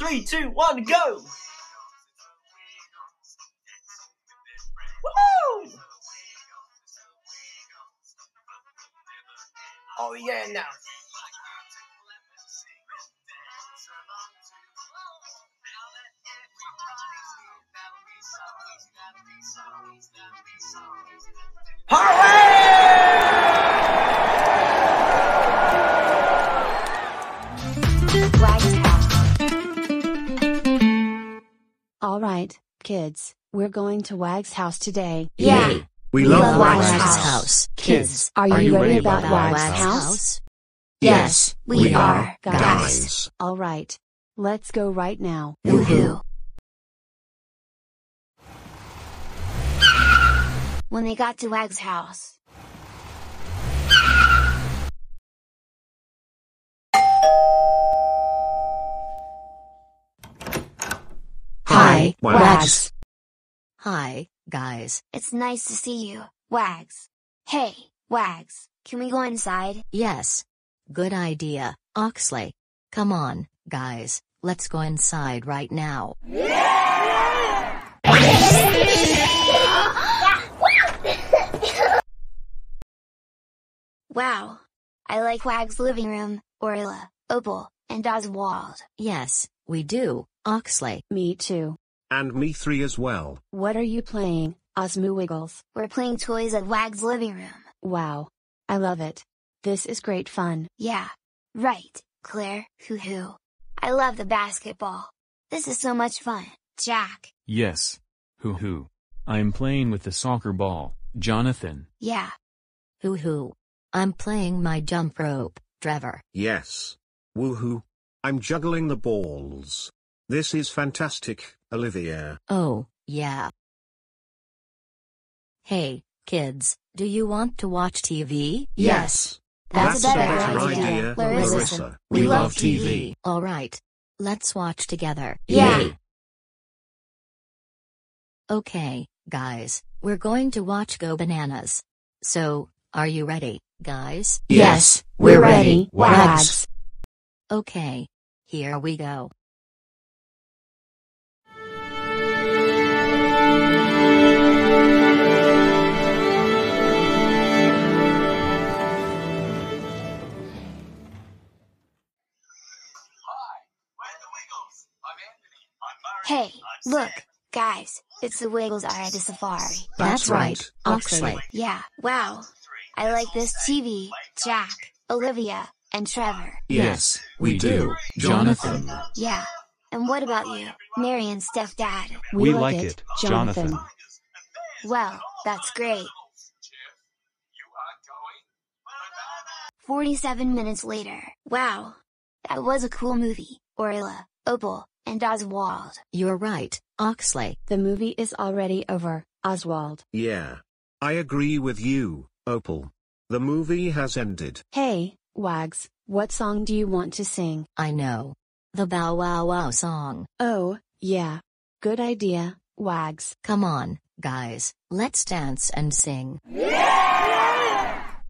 3, 2, 1, go! Woo! Oh yeah, now. All right, kids, we're going to Wag's house today. Yay! We love Wag's Wag's house. Kids, are you ready about Wag's house? Yes, we are, guys. All right, let's go right now. Woohoo! When they got to Wag's house. Hi, Wags. Hi, guys. It's nice to see you, Wags. Hey, Wags, can we go inside? Yes. Good idea, Oxley. Come on, guys, let's go inside right now. Wow. I like Wag's living room, Orla, Opal, and Oswald. Yes, we do, Oxley. Me too. And me 3 as well. What are you playing, OSMU Wiggles? We're playing toys at Wag's living room. Wow. I love it. This is great fun. Yeah. Right, Claire, hoo-hoo. I love the basketball. This is so much fun, Jack. Yes. Hoo-hoo. I'm playing with the soccer ball, Jonathan. Yeah. Hoo-hoo. I'm playing my jump rope, Trevor. Yes. Woohoo. I'm juggling the balls. This is fantastic, Olivia. Oh, yeah. Hey, kids, do you want to watch TV? Yes. That's a better idea, Larissa. We love TV. Alright. Let's watch together. Yeah. Okay, guys, we're going to watch Go Bananas. So, are you ready, guys? Yes, we're ready, Wags. Okay. Here we go. Hey, look, guys, it's the Wiggles are at the safari. That's right, Oxley. Yeah, wow. I like this TV, Jack, Olivia, and Trevor. Yes, we do, Jonathan. Yeah. And what about you, Mary and Steph Dad? We like it, Jonathan. Well, that's great. 47 minutes later. Wow. That was a cool movie, Orla, Opal, and Oswald. You're right, Oxley. The movie is already over, Oswald. Yeah. I agree with you, Opal. The movie has ended. Hey, Wags, what song do you want to sing? I know. The Bow Wow Wow song. Oh, yeah. Good idea, Wags. Come on, guys, let's dance and sing.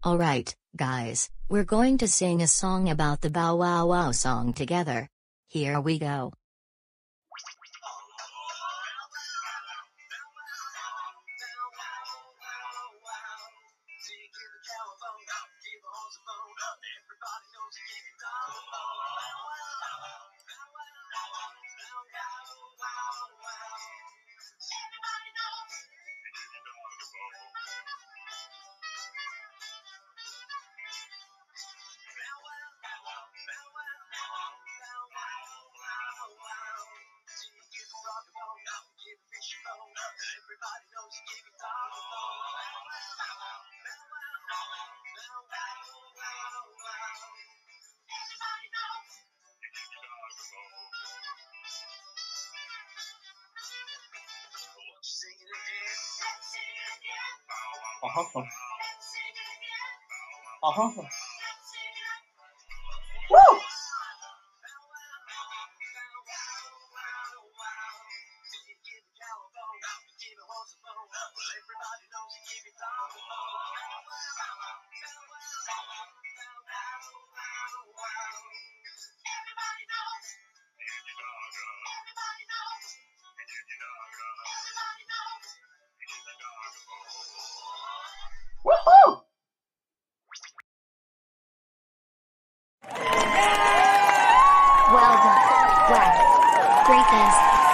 Alright, guys, we're going to sing a song about the Bow Wow Wow song together. Here we go. Woo!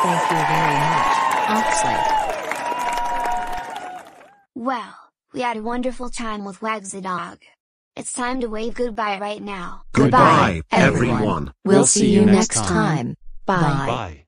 Thank you very much, Oxley. Well, we had a wonderful time with Wags the dog. It's time to wave goodbye right now. Goodbye, everyone. We'll see you next time. Bye. Bye.